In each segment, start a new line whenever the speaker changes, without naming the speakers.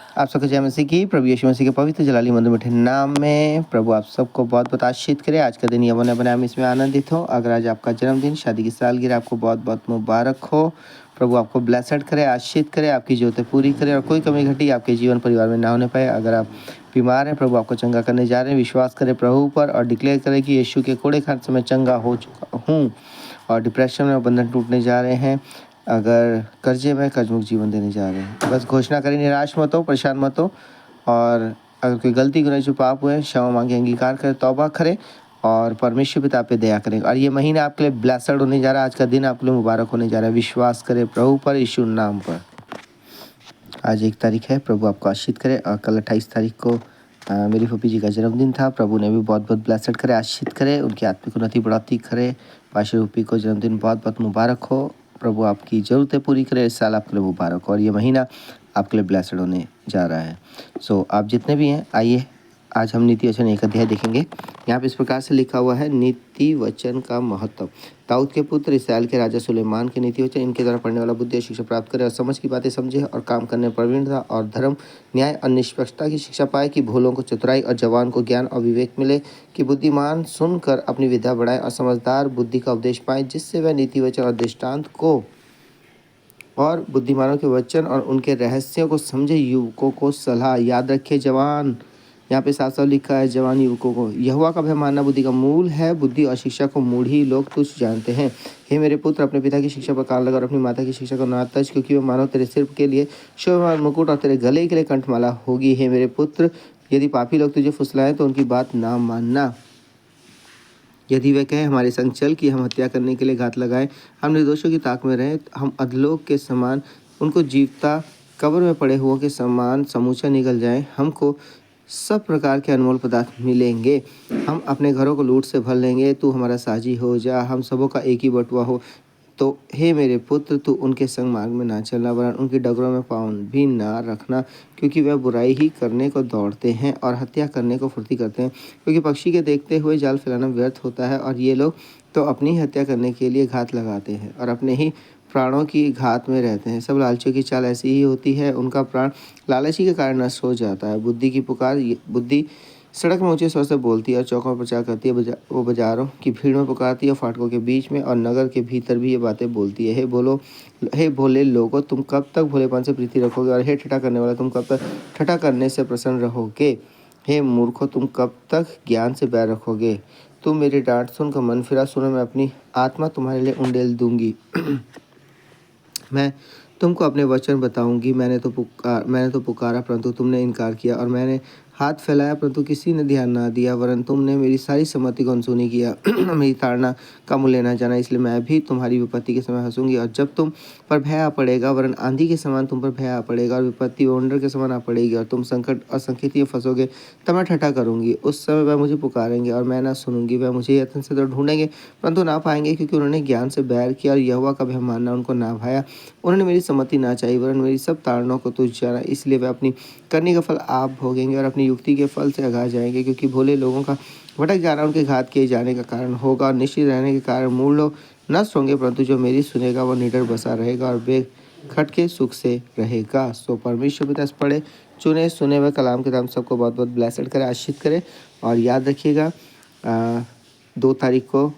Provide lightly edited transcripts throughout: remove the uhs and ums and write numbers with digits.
आप सबको जय मसीह की। प्रभु यीशु मसीह के पवित्र जलाली मंदिर मीठे नाम में प्रभु आप सबको बहुत बहुत आशीषित करे। आज का दिन यहोवा ने बनाया, हम इसमें आनंदित हो। अगर आज आपका जन्मदिन, शादी की सालगिरह, आपको बहुत बहुत मुबारक हो। प्रभु आपको ब्लेसड करे, आशीषित करे, आपकी ज़रूरतें पूरी करे और कोई कमी घटी आपके जीवन परिवार में ना होने पाए। अगर आप बीमार हैं, प्रभु आपको चंगा करने जा रहे हैं। विश्वास करें प्रभु पर और डिक्लेयर करें कि यीशु के कोड़े खाने से मैं चंगा हो चुका हूँ और डिप्रेशन में बंधन टूटने जा रहे हैं। अगर कर्जे में कर्जमुक्त जीवन देने जा रहे हैं, बस घोषणा करें, निराश मत हो, परेशान मत हो। और अगर कोई गलती गुनाह जो पाप हुए क्षमा मांगे, अंगीकार करें, तौबा करें और परमेश्वर पिता पे दया करें। और ये महीना आपके लिए ब्लेसड होने जा रहा है। आज का दिन आपके लिए मुबारक होने जा रहा है। विश्वास करें प्रभु पर, यीशु नाम पर। आज 1 तारीख है, प्रभु आपको आशीषित करे। और कल 28 तारीख को मेरी फूफी जी का जन्मदिन था। प्रभु ने भी बहुत बहुत ब्लेसड करे, आशीषित करे, उनकी आत्मिक उन्नति बढ़ोतरी करे। पाशा फूफी को जन्मदिन बहुत बहुत मुबारक हो। प्रभु आपकी ज़रूरतें पूरी करे। इस साल आपके लिए मुबारक हो और ये महीना आपके लिए ब्लेसड होने जा रहा है। सो आप जितने भी हैं, आइए आज हम नीति वचन 1 अध्याय देखेंगे। यहाँ पे इस प्रकार से लिखा हुआ है, नीति वचन का महत्व। दाऊद के पुत्र इसराइल के राजा सुलेमान के नीति वचन। इनके द्वारा पढ़ने वाला बुद्धि और शिक्षा प्राप्त करे और समझ की बातें समझे और काम करने में प्रवीणता और धर्म, न्याय और निष्पक्षता की शिक्षा पाए। कि भूलों को चतुराई और जवान को ज्ञान और विवेक मिले। कि बुद्धिमान सुनकर अपनी विद्या बढ़ाए और समझदार बुद्धि का उपदेश पाए, जिससे वह नीति वचन और दृष्टांत को और बुद्धिमानों के वचन और उनके रहस्यों को समझे। युवकों को सलाह याद रखे। जवान, यहाँ पे साफ साफ लिखा है, जवान युवकों को यहोवा का भय मानना बुद्धि का मूल है। बुद्धि और शिक्षा को मूढ़ी लोग तुच्छ जानते हैं। हे मेरे पुत्र, अपने पिता की शिक्षा पर कान लगा और अपनी माता की शिक्षा को ना तज, क्योंकि वह मानो तेरे सिर के लिए शोभायमान मुकुट और तेरे गले के लिए कंठमाला होगी। हे मेरे पुत्र, यदि पापी लोग तुझे फुसलाएं तो उनकी बात ना मानना। यदि वे कहें हमारे संग चल कि हम हत्या करने के लिए घात लगाएं, हम निर्दोषों की ताक में रहें, हम अधलोक के समान उनको जीवता कब्र में पड़े हुओं के समान समूचा निकल जाएं, हमको सब प्रकार के अनमोल पदार्थ मिलेंगे। हम अपने घरों को लूट से भर लेंगे। तू हमारा साझी हो जा, हम सबों का एक ही बटुआ हो। तो हे मेरे पुत्र, तू उनके संग मार्ग में ना चलना, वरन उनकी डगरों में पाँव भी ना रखना, क्योंकि वह बुराई ही करने को दौड़ते हैं और हत्या करने को फुर्ती करते हैं। क्योंकि पक्षी के देखते हुए जाल फैलाना व्यर्थ होता है, और ये लोग तो अपनी हत्या करने के लिए घात लगाते हैं और अपने ही प्राणों की घात में रहते हैं। सब लालचियों की चाल ऐसी ही होती है, उनका प्राण लालची के कारण नष्ट हो जाता है। बुद्धि सड़क में ऊंचे स्वर से बोलती है और चौकों पर प्रचार करती है। वो बाजारों की भीड़ में पुकारती है, फाटकों के बीच में और नगर के भीतर भी ये बातें बोलती है। हे भोले लोगो, तुम कब तक भोलेपन से प्रीति रखोगे, और हे ठट्ठा करने वाला, तुम कब तक ठट्ठा करने से प्रसन्न रहोगे। हे मूर्खो, तुम कब तक ज्ञान से बैर रखोगे। तुम मेरी डांट सुनकर मन फिरा, सुनो मैं अपनी आत्मा तुम्हारे लिए उंडेल दूंगी। मैं तुमको अपने वचन बताऊंगी। मैंने तो पुकारा परंतु तुमने इनकार किया, और मैंने हाथ फैलाया परंतु किसी ने ध्यान ना दिया। वरन तुमने मेरी सारी सम्मति को अनसुनी किया, मेरी ताड़ना का मूल्य न जाना। इसलिए मैं भी तुम्हारी विपत्ति के समय हंसूंगी, और जब तुम पर भय आ पड़ेगा, वरन आंधी के समान तुम पर भय आ पड़ेगा, और विपत्ति वंडर के समान आ पड़ेगी, और तुम संकट और संकेत में फंसोगे, तब मैं ठट्ठा करूंगी। उस समय वह मुझे पुकारेंगे और मैं ना सुनूंगी। वह मुझे यत्न से तो ढूंढेंगे परंतु ना पाएंगे, क्योंकि उन्होंने ज्ञान से बैर किया और यहोवा का भय मानना उनको ना भाया। उन्होंने मेरी सम्मति ना चाहिए, वरन मेरी सब ताड़नों को तुच्छ जाना। इसलिए वे अपनी करनी का फल आप भोगेंगे और अपनी युक्ति के फल से अघा जाएंगे। क्योंकि भोले लोगों का भटक जाना उनके घात किए जाने का कारण होगा, और निश्चित रहने के कारण मूढ़ लोग नष्ट होंगे, परंतु जो मेरी सुनेगा वह निडर बसा रहेगा और बेखटके सुख से रहेगा। सो परमेश्वर पिता पढ़े चुने सुने हुए कलाम के दाम सबको बहुत बहुत ब्लेसड करे, आशीषित करे। और याद रखिएगा 2 तारीख को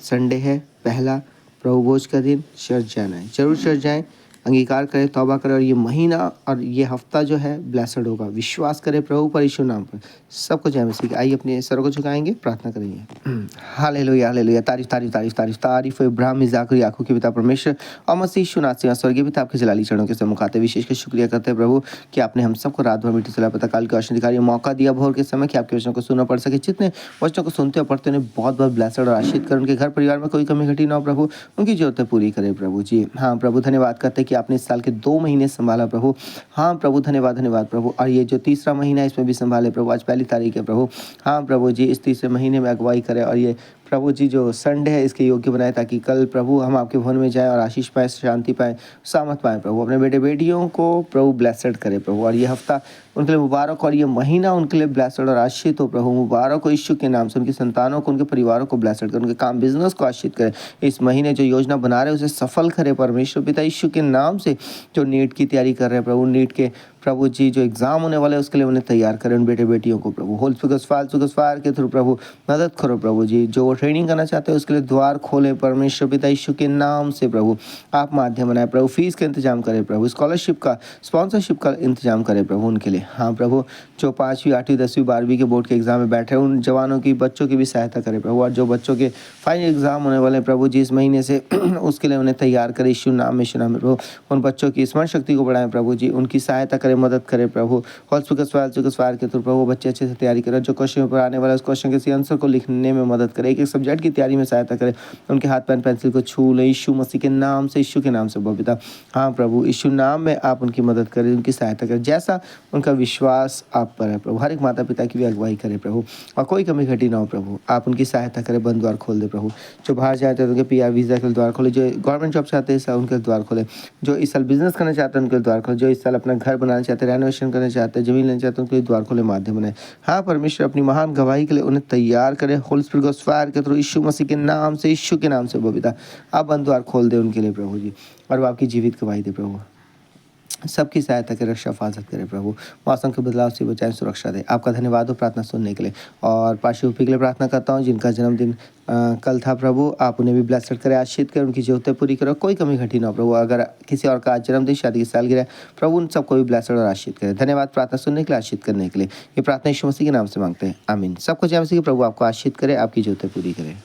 संडे है, पहला प्रभु भोज का दिन। चर्च जाना है, जरूर चर्च जाएं, अंगीकार करें, तौबा करें, और ये महीना और ये हफ्ता जो है ब्लेसड होगा। विश्वास करें प्रभु पर, यीशु नाम पर। सबको जय मसीह की। आइए अपने सरों को झुकाएंगे, प्रार्थना करेंगे। Hallelujah hallelujah. तारीफ तारीफ तारीफ तारीफ तारीफ इब्राहिम इज़ाक और याकूब के पिता परमेश्वर और मसीह यीशु नासरी स्वर्गीय पिता, आपके जलाली चरणों के सम्मुख आते विशेष कर शुक्रिया करते हैं प्रभु कि आपने हम सबको रात भर मीठी सलाह पता काल के रोशनी दिखाई, मौका दिया भोर के समय कि आपके वचनों को सुनना पड़ सके। जितने वचनों को सुनते और पढ़ते उन्हें बहुत बहुत ब्लेसड और आशीषित कर। उनके घर परिवार में कोई कमी घटी ना हो प्रभु, उनकी जरूरतें पूरी करें प्रभु जी। हाँ प्रभु, धन्यवाद करते हैं कि आपने इस साल के 2 महीने संभाला प्रभु। हाँ प्रभु, धन्यवाद धन्यवाद प्रभु। और ये जो तीसरा महीना है इसमें भी संभाले प्रभु। आज 1 तारीख है प्रभु। हाँ प्रभु जी, इस तीसरे महीने में अगुवाई करें और ये प्रभु जी जो संडे है इसके योग्य बनाए, ताकि कल प्रभु हम आपके भवन में जाएं और आशीष पाए, शांति पाए, सामर्थ पाए। प्रभु अपने बेटे बेटियों को प्रभु ब्लेसड करे प्रभु, और ये हफ्ता उनके लिए मुबारक और ये महीना उनके लिए ब्लेसड और आशीष हो प्रभु। मुबारक हो यीशु के नाम से, उनकी संतानों को, उनके परिवारों को ब्लेसड करे, उनके काम बिजनेस को आशीष करे। इस महीने जो योजना बना रहे उसे सफल करे परमेश्वर पिता यीशु के नाम से। जो नीट की तैयारी कर रहे हैं प्रभु, नीट के प्रभु जी जो एग्जाम होने वाले हैं उसके लिए उन्हें तैयार करें, उन बेटे बेटियों को प्रभु होल सुगस फायर के थ्रू प्रभु मदद करो प्रभु जी। जो वो ट्रेनिंग करना चाहते हैं उसके लिए द्वार खोले परमेश्वर पिता यीशु के नाम से प्रभु। आप माध्यम बनाए प्रभु, फीस का इंतजाम करें प्रभु, स्कॉलरशिप का, स्पॉन्सरशिप का इंतजाम करें प्रभु उनके लिए। हाँ प्रभु, जो 5वीं 8वीं 10वीं 12वीं के बोर्ड के एग्जाम में बैठे हैं उन जवानों की, बच्चों की भी सहायता करें प्रभु, और जो बच्चों के फाइनल एग्जाम होने वाले प्रभु जी इस महीने से उसके लिए उन्हें तैयार करें यीशु नाम में प्रभु। उन बच्चों की स्मरण शक्ति को बढ़ाएं प्रभु जी, उनकी सहायता करें, मदद करें प्रभु। होल सुगस फायर के थ्रू प्रभु बच्चे अच्छे से तैयारी करें, जो क्वेश्चन पेपर आने वाला है उस क्वेश्चन के आंसर को लिखने में मदद करें, एक एक सब्जेक्ट की तैयारी में सहायता करें, उनके हाथ पेन पेंसिल को छू ले यीशु मसीह के नाम से, यीशु के नाम से पिता। हाँ प्रभु, यीशु नाम में आप उनकी मदद करें, उनकी सहायता करें, जैसा उनका विश्वास आप पर है प्रभु। हर एक माता पिता की भी अगुवाई करें प्रभु, और कोई कमी घटी ना हो प्रभु। आप उनकी सहायता करें, बंद द्वार खोल दे प्रभु। जो बाहर जाते हैं उनके PR वीज़ा के द्वार खोले, जो गवर्नमेंट जॉब चाहते हैं उनके द्वार खोले, जो इस साल बिजनेस करना चाहते हैं उनके द्वार खोले, जो इस साल अपना घर बनाना चाहते हैं, रेनोवेशन करना चाहते हैं, जमीन लेना चाहते हैं, उनके द्वार खोले, माध्यम बनाए। हाँ परमेश्वर, अपनी महान गवाही के लिए उन्हें तैयार करें होल स्पिरिट गॉस फायर के थ्रू यीशु मसीह के नाम से, यीशु के नाम से पिता। आप बंद द्वार खोल दे उनके लिए प्रभु जी, और वो आपकी जीवित गवाही दे प्रभु। सबकी सहायता करें, रक्षा हिफाजत करें प्रभु, मौसम के बदलाव से बचाएं, सुरक्षा दें। आपका धन्यवाद हो प्रार्थना सुनने के लिए। और पाशुपी के लिए प्रार्थना करता हूँ जिनका जन्मदिन कल था प्रभु, आप उन्हें भी ब्लेसड करें, आशीष करें, उनकी ज़रूरतें पूरी करो, कोई कमी घटी ना हो प्रभु। अगर किसी और का आज जन्मदिन, शादी की सालगिरह, प्रभु उन सबको भी ब्लेसड और आशीष करें। धन्यवाद प्रार्थना सुनने के लिए, आशीष करने के लिए। ये प्रार्थना यीशु मसीह के नाम से मांगते हैं, आमीन। सबको जय मसीह, प्रभु आपको आशीष करे, आपकी ज़रूरतें पूरी करें।